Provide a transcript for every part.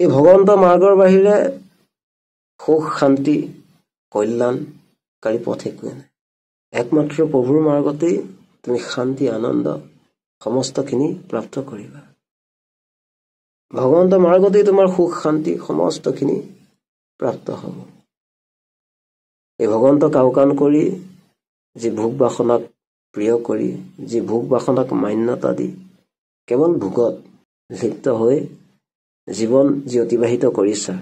এই ভগৱন্তৰ মাৰ্গৰ বাহিৰে সুখ শান্তি কল্যাণকাৰী পথ একোৱে নাই। একমাত্ৰ প্ৰভুৰ মাৰ্গতেই তুমি শান্তি আনন্দ সমস্তখিনি প্ৰাপ্ত কৰিবা। ভগৱন্তৰ মাৰ্গতেই তোমাৰ সুখ শান্তি সমস্তখিনি প্ৰাপ্ত হ'ব। এই ভগৱন্তক আওকাণ কৰি যি ভোগ বাসনাক প্ৰিয় কৰি যি ভোগ বাসনাক মান্যতা দি কেৱল ভোগত লিপ্ত হৈ জীৱন যি অতিবাহিত কৰিছা,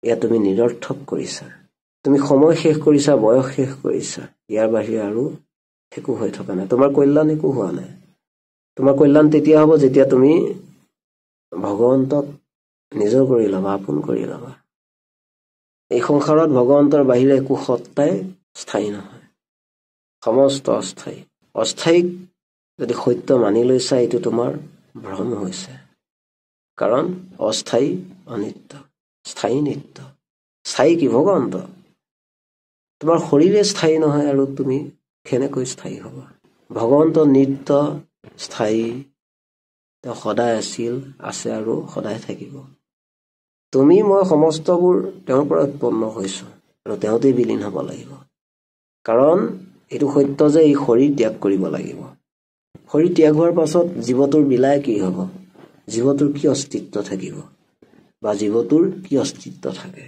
এয়া তুমি নিৰৰ্থক কৰিছা। তুমি সময় শেষ কৰিছা, বয়স শেষ কৰিছা। ইয়াৰ বাহিৰে আৰু একো হৈ থকা নাই। তোমাৰ কল্যাণ একো হোৱা নাই। তোমাৰ কল্যাণ তেতিয়া হ'ব যেতিয়া তুমি ভগৱন্তক নিজৰ কৰি ল'বা, আপোন কৰি ল'বা। এই সংসাৰত ভগৱন্তৰ বাহিৰে একো সত্তাই স্থায়ী নহয়, সমস্ত অস্থায়ী। অস্থায়ীক যদি সত্য মানি লৈছা, এইটো তোমাৰ ভ্ৰম হৈছে। কাৰণ অস্থায়ী অনিত্য, স্থায়ী নিত্য। স্থায়ী কি? ভগৱন্ত। তোমাৰ শৰীৰে স্থায়ী নহয় আৰু তুমি কেনেকৈ স্থায়ী হ'বা? ভগৱন্ত নিত্য, স্থায়ী, তেওঁ সদায় আছিল, আছে আৰু সদায় থাকিব। তুমি মই সমস্তবোৰ তেওঁৰ পৰা উৎপন্ন হৈছো আৰু তেওঁতেই বিলীন হ'ব লাগিব। কাৰণ এইটো সত্য যে এই শৰীৰ ত্যাগ কৰিব লাগিব। শৰীৰ ত্যাগ হোৱাৰ পাছত জীৱটোৰ বিলাই কি হ'ব? জীৱটোৰ কি অস্তিত্ব থাকিব বা জীৱটোৰ কি অস্তিত্ব থাকে?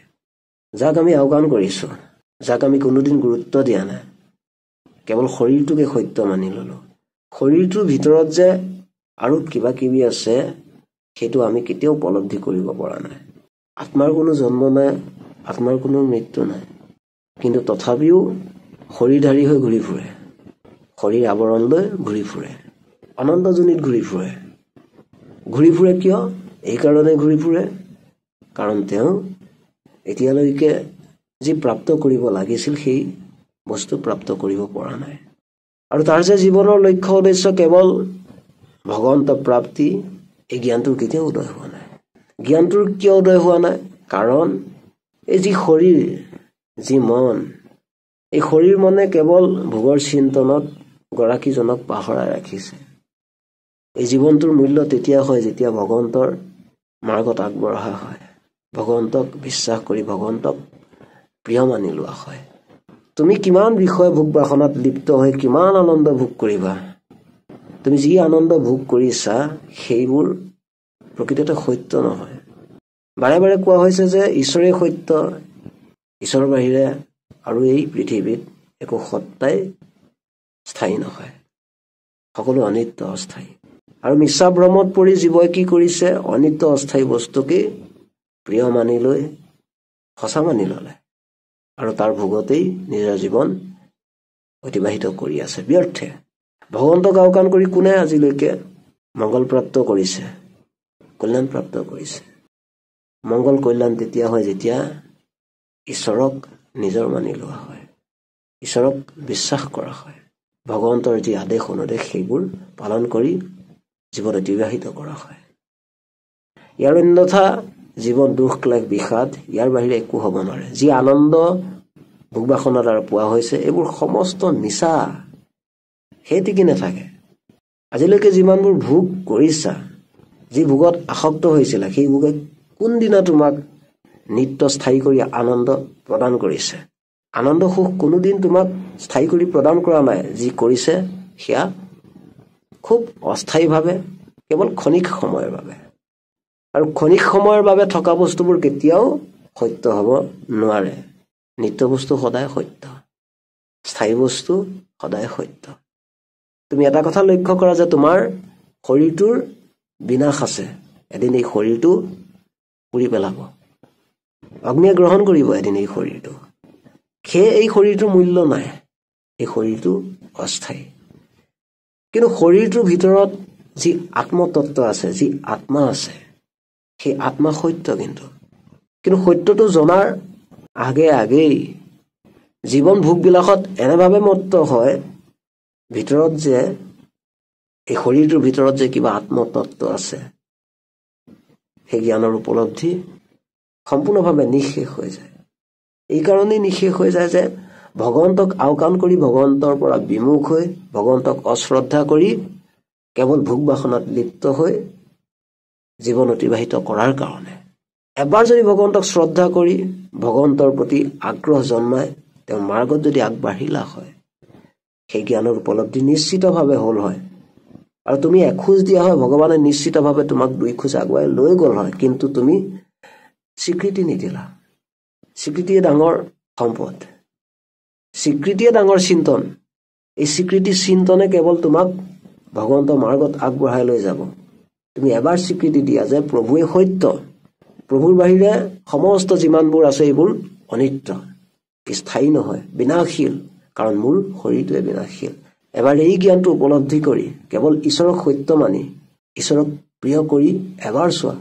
যাক আমি আওকাণ কৰিছো, যাক আমি কোনোদিন গুৰুত্ব দিয়া নাই, কেৱল শৰীৰটোকে সত্য মানি ললো। শৰীৰটোৰ ভিতৰত যে আৰু কিবা কিবি আছে, সেইটো আমি কেতিয়াও উপলব্ধি কৰিব পৰা নাই। আত্মাৰ কোনো জন্ম নাই, আত্মাৰ কোনো মৃত্যু নাই, কিন্তু তথাপিও শৰীৰধাৰী হৈ ঘূৰি ফুৰে, শৰীৰ আৱৰণ লৈ ঘূৰি ফুৰে, অনন্তজনিত ঘূৰি ফুৰে। ঘূৰি ফুৰে কিয়? এই কাৰণে ঘূৰি ফুৰে কাৰণ তেওঁ এতিয়ালৈকে যি প্ৰাপ্ত কৰিব লাগিছিল সেই বস্তু প্ৰাপ্ত কৰিব পৰা নাই। আৰু তাৰ যে জীৱনৰ লক্ষ্য উদ্দেশ্য কেৱল ভগৱন্ত প্ৰাপ্তি, এই জ্ঞানটোৰ কেতিয়াও উদয় হোৱা নাই। জ্ঞানটোৰ কিয় উদয় হোৱা নাই? কাৰণ এই যি শৰীৰ, যি মন, এই শৰীৰ মনে কেৱল ভোগৰ চিন্তনত গৰাকীজনক পাহৰাই ৰাখিছে। এই জীৱনটোৰ মূল্য তেতিয়া হয় যেতিয়া ভগৱন্তৰ মাৰ্গত আগবঢ়া হয়, ভগৱন্তক বিশ্বাস কৰি ভগৱন্তক প্ৰিয় মানি লোৱা হয়। তুমি কিমান বিষয় ভোগ বাসনাত লিপ্ত হৈ কিমান আনন্দ ভোগ কৰিবা, তুমি যি আনন্দ ভোগ কৰিছা সেইবোৰ প্ৰকৃততে সত্য নহয়। বাৰে বাৰে কোৱা হৈছে যে ঈশ্বৰেই সত্য, ঈশ্বৰৰ বাহিৰে আৰু এই পৃথিৱীত একো সত্তাই স্থায়ী নহয়, সকলো অনিত্য অস্থায়ী। আৰু মিছা ভ্ৰমত পৰি জীৱই কি কৰিছে? অনিত্য অস্থায়ী বস্তুকে প্ৰিয় মানি লৈ সঁচা মানি ললে আৰু তাৰ ভোগতেই নিজৰ জীৱন অতিবাহিত কৰি আছে ব্যৰ্থে। ভগৱন্তক আওকাণ কৰি কোনে আজিলৈকে মংগল প্ৰাপ্ত কৰিছে, কল্যাণ প্ৰাপ্ত কৰিছে? মংগল কল্যাণ তেতিয়া হয় যেতিয়া ঈশ্বৰক নিজৰ মানি লোৱা হয়, ঈশ্বৰক বিশ্বাস কৰা হয়, ভগৱন্তৰ যি আদেশ অনুদেশ সেইবোৰ পালন কৰি জীৱন অতিবাহিত কৰা হয়। ইয়াৰ অন্যথা জীৱন দুখ ক্লেশ বিষাদ, ইয়াৰ বাহিৰে একো হ'ব নোৱাৰে। যি আনন্দ ভোগ বাসনাৰ দ্বাৰা পোৱা হৈছে এইবোৰ সমস্ত মিছা, সেইটিকি নাথাকে। আজিলৈকে যিমানবোৰ ভোগ কৰিছা, যি ভোগত আসক্ত হৈছিলা, সেই ভোগে কোনদিনা তোমাক নিত্য স্থায়ী কৰি আনন্দ প্ৰদান কৰিছে? আনন্দ সুখ কোনোদিন তোমাক স্থায়ী কৰি প্ৰদান কৰা নাই। যি কৰিছে সেয়া খুব অস্থায়ীভাৱে, কেৱল ক্ষণিক সময়ৰ বাবে। আৰু ক্ষণিক সময়ৰ বাবে থকা বস্তুবোৰ কেতিয়াও সত্য হ'ব নোৱাৰে। নিত্য বস্তু সদায় সত্য, স্থায়ী বস্তু সদায় সত্য। তুমি এটা কথা লক্ষ্য কৰা যে তোমাৰ শৰীৰটোৰ বিনাশ আছে, এদিন এই শৰীৰটো পুৰি পেলাব, অগ্নিয়ে গ্ৰহণ কৰিব এদিন এই শৰীৰটো। সেয়ে এই শৰীৰটোৰ মূল্য নাই, এই শৰীৰটো অস্থায়ী। কিন্তু শৰীৰটোৰ ভিতৰত যি আত্মতত্ত্ব আছে, যি আত্মা আছে, সেই আত্মা সত্য। কিন্তু সত্যটো জনাৰ আগেই জীৱন ভোগবিলাসত এনেভাৱে মত্ত হয় ভিতৰত যে এই শৰীৰটোৰ ভিতৰত যে কিবা আত্মতত্ত্ব আছে, সেই জ্ঞানৰ উপলব্ধি সম্পূৰ্ণভাৱে নিঃশেষ হৈ যায়। এই কাৰণেই নিঃশেষ হৈ যায় যে ভগৱন্তক আওকাণ কৰি ভগৱন্তৰ পৰা বিমুখ হৈ ভগৱন্তক অশ্ৰদ্ধা কৰি কেৱল ভোগ বাসনাত লিপ্ত হৈ জীৱন অতিবাহিত কৰাৰ কাৰণে এবাৰ যদি ভগৱন্তক শ্ৰদ্ধা কৰি ভগৱন্তৰ প্ৰতি আগ্ৰহ জন্মাই তেওঁৰ মাৰ্গত যদি আগবাঢ়িলা হয়, সেই জ্ঞানৰ উপলব্ধি নিশ্চিতভাৱে হ'ল হয়। আৰু তুমি এখোজ দিয়া হয়, ভগৱানে নিশ্চিতভাৱে তোমাক 2 খোজ আগুৱাই লৈ গ'ল হয়। কিন্তু তুমি স্বীকৃতি নিদিলা। স্বীকৃতিয়ে ডাঙৰ সম্পদ, স্বীকৃতিয়ে ডাঙৰ চিন্তন। এই স্বীকৃতি চিন্তনে কেৱল তোমাক ভগৱন্তৰ মাৰ্গত আগবঢ়াই লৈ যাব। তুমি এবাৰ স্বীকৃতি দিয়া যে প্ৰভুৱে সত্য, প্ৰভুৰ বাহিৰে সমস্ত যিমানবোৰ আছে এইবোৰ অনিত্য, স্থায়ী নহয়, বিনাশীল, কাৰণ মোৰ শৰীৰটোৱে বিনাশীল। এবাৰ এই জ্ঞানটো উপলব্ধি কৰি কেৱল ঈশ্বৰক সত্য মানি ঈশ্বৰক প্ৰিয় কৰি এবাৰ চোৱা,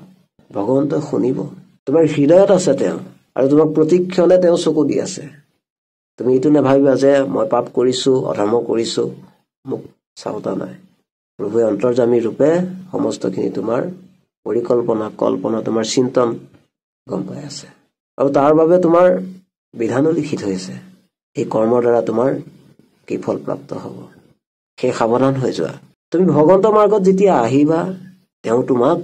ভগৱন্তই শুনিব। তোমাৰ হৃদয়ত আছে তেওঁ, আৰু তোমাক প্ৰতিক্ষণে তেওঁ চকু দি আছে। তুমি এইটো নাভাবিবা যে মই পাপ কৰিছো, অধৰ্ম কৰিছো, মোক চাওতা নাই। প্ৰভুৱে অন্তৰ্যামী ৰূপে সমস্তখিনি তোমাৰ পৰিকল্পনা, কল্পনা, তোমাৰ চিন্তন গম পাই আছে। আৰু তাৰ বাবে তোমাৰ বিধানো লিখিত হৈছে। এই কৰ্মৰ দ্বাৰা তোমাৰ কি ফল প্ৰাপ্ত হ'ব, সেই সাৱধান হৈ যোৱা। তুমি ভগৱন্তৰ মাৰ্গত যেতিয়া আহিবা, তেওঁ তোমাক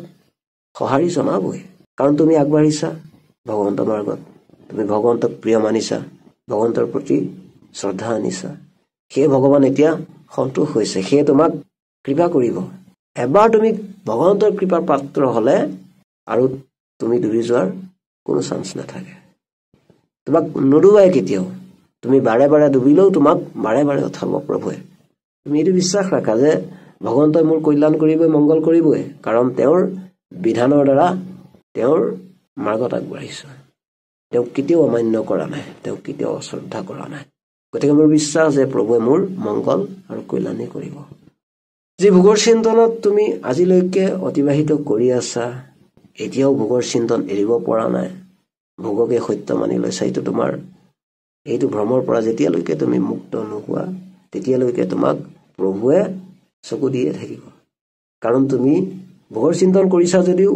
সঁহাৰি জনাবই, কাৰণ তুমি আগবাঢ়িছা ভগৱন্তৰ মাৰ্গত। তুমি ভগৱন্তক প্ৰিয় মানিছা, ভগৱন্তৰ প্ৰতি শ্ৰদ্ধা আনিছা। সেয়ে ভগৱান এতিয়া সন্তোষ হৈছে, সেয়ে তোমাক কৃপা কৰিব। এবাৰ তুমি ভগৱন্তৰ কৃপাৰ পাত্ৰ হলে আৰু তুমি ডুবি যোৱাৰ কোনো চান্স নাথাকে। তোমাক নুডুবাই কেতিয়াও। তুমি বাৰে বাৰে ডুবিলেও তোমাক বাৰে বাৰে উঠাব প্ৰভুৱে। তুমি এইটো বিশ্বাস ৰাখা যে ভগৱন্তই মোৰ কল্যাণ কৰিবই, মংগল কৰিবই, কাৰণ তেওঁৰ বিধানৰ দ্বাৰা তেওঁৰ মাৰ্গত আগবাঢ়িছো। তেওঁক কেতিয়াও অমান্য কৰা নাই, তেওঁক কেতিয়াও অশ্ৰদ্ধা কৰা নাই। গতিকে মোৰ বিশ্বাস যে প্ৰভুৱে মোৰ মংগল আৰু কল্যাণেই কৰিব। যি ভোগৰ চিন্তনত তুমি আজিলৈকে অতিবাহিত কৰি আছা, এতিয়াও ভোগৰ চিন্তন এৰিব পৰা নাই, ভোগকে সত্য মানি লৈছা, এইটো তোমাৰ এইটো ভ্ৰমৰ পৰা যেতিয়ালৈকে তুমি মুক্ত নোহোৱা, তেতিয়ালৈকে তোমাক প্ৰভুৱে চকু দিয়ে থাকিব। কাৰণ তুমি ভোগৰ চিন্তন কৰিছা যদিও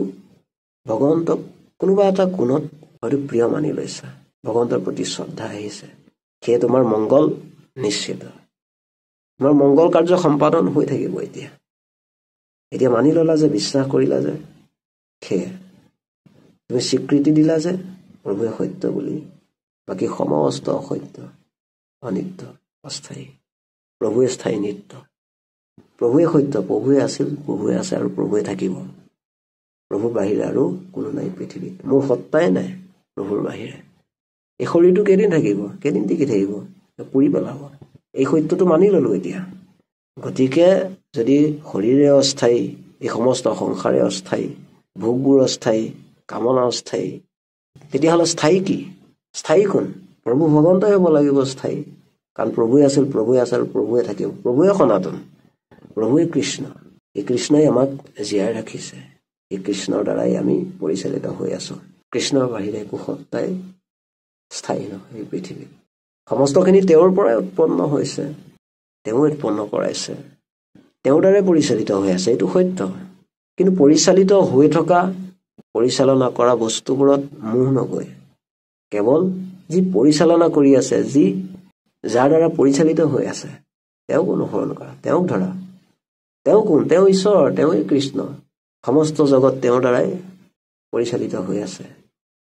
ভগৱন্তক কোনোবা এটা কোণত হয়তো প্ৰিয় মানি লৈছা, ভগৱন্তৰ প্ৰতি শ্ৰদ্ধা আহিছে। সেয়ে তোমাৰ মংগল নিশ্চিত, তোমাৰ মংগল কাৰ্য সম্পাদন হৈ থাকিব। এতিয়া মানি ললা যে, বিশ্বাস কৰিলা যে, সেয়ে তুমি স্বীকৃতি দিলা যে প্ৰভুৱে সত্য বুলি, বাকী সমস্ত অসত্য, অনিত্য, অস্থায়ী। প্ৰভুৱে স্থায়ী, নিত্য। প্ৰভুৱে সত্য, প্ৰভুৱে আছিল, প্ৰভুৱে আছে আৰু প্ৰভুৱে থাকিব। প্ৰভুৰ বাহিৰে আৰু কোনো নাই পৃথিৱীত। মোৰ সত্তাই নাই প্ৰভুৰ বাহিৰে। এই শৰীৰটো কেইদিন থাকিব, কেইদিন টিকি থাকিব, পুৰি পেলাব। এই সত্যটো মানি ললো এতিয়া। গতিকে যদি শৰীৰে অস্থায়ী, এই সমস্ত সংসাৰে অস্থায়ী, ভোগবোৰ অস্থায়ী, কামনা অস্থায়ী, তেতিয়াহ'লে স্থায়ী কি? স্থায়ী কোন? প্ৰভু ভগৱন্তই হ'ব লাগিব স্থায়ী। কাৰণ প্ৰভুৱে আছিল, প্ৰভুৱে আছে আৰু প্ৰভুৱে থাকিব। প্ৰভুৱে সনাতন, প্ৰভুৱে কৃষ্ণ। এই কৃষ্ণই আমাক জীয়াই ৰাখিছে, এই কৃষ্ণৰ দ্বাৰাই আমি পৰিচালিত হৈ আছো। কৃষ্ণৰ বাহিৰে একো সত্তাই স্থায়ী নহয় এই পৃথিৱীত। সমস্তখিনি তেওঁৰ পৰাই উৎপন্ন হৈছে, তেওঁ উৎপন্ন কৰাইছে, তেওঁৰ দ্বাৰাই পৰিচালিত হৈ আছে, এইটো সত্য। কিন্তু পৰিচালিত হৈ থকা, পৰিচালনা কৰা বস্তুবোৰত মোহ নগৈ কেৱল যি পৰিচালনা কৰি আছে, যাৰ দ্বাৰা পৰিচালিত হৈ আছে, তেওঁক অনুসৰণ কৰা, তেওঁক ধৰা। তেওঁ কোন? তেওঁ ঈশ্বৰ, তেওঁৱেই কৃষ্ণ। সমস্ত জগত তেওঁৰ দ্বাৰাই পৰিচালিত হৈ আছে,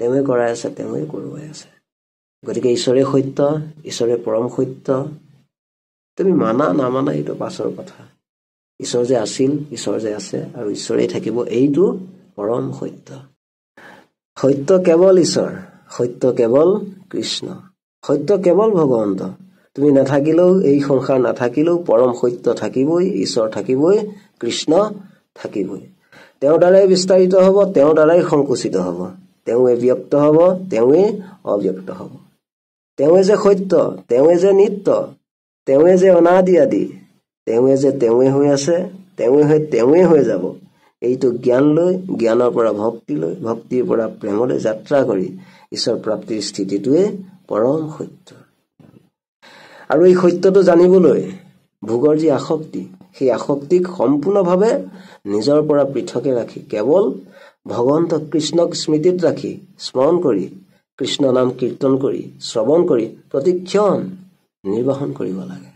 তেওঁৱে কৰাই আছে, তেওঁৱে কৰোৱাই আছে। গতিকে ঈশ্বৰে সত্য, ঈশ্বৰে পৰম সত্য। তুমি মানা নামানা এইটো পাছৰ কথা। ঈশ্বৰ যে আছিল, ঈশ্বৰ যে আছে আৰু ঈশ্বৰেই থাকিব, এইটো পৰম সত্য। সত্য কেৱল ঈশ্বৰ, সত্য কেৱল কৃষ্ণ, সত্য কেৱল ভগৱন্ত। তুমি নাথাকিলেও, এই সংসাৰ নাথাকিলেও পৰম সত্য থাকিবই, ঈশ্বৰ থাকিবই, কৃষ্ণ থাকিবই। তেওঁৰ দ্বাৰাই বিস্তাৰিত হ'ব, তেওঁৰ দ্বাৰাই সংকুচিত হ'ব, তেওঁৱে ব্যক্ত হ'ব, তেওঁৱে অব্যক্ত হ'ব। তেওঁৱে যে সত্য, তেওঁৱে যে নিত্য, তেওঁৱে যে অনাদি আদি, তেওঁৱে যে তেওঁৱে হৈ আছে, তেওঁৱে হৈ যাব। এইটো জ্ঞান লৈ, জ্ঞানৰ পৰা ভক্তি লৈ, ভক্তিৰ পৰা প্ৰেমলৈ যাত্ৰা কৰি ঈশ্বৰ প্ৰাপ্তিৰ স্থিতিটোৱে পৰম সত্য। আৰু এই সত্যটো জানিবলৈ ভোগৰ যি আসক্তি, সেই আসক্তিক সম্পূৰ্ণভাৱে নিজৰ পৰা পৃথকে ৰাখি কেৱল ভগৱন্ত কৃষ্ণক স্মৃতিত ৰাখি, স্মৰণ কৰি, কৃষ্ণ নাম কীৰ্তন কৰি, শ্ৰৱণ কৰি প্ৰতিক্ষণ নিৰ্বাহন কৰিব লাগে।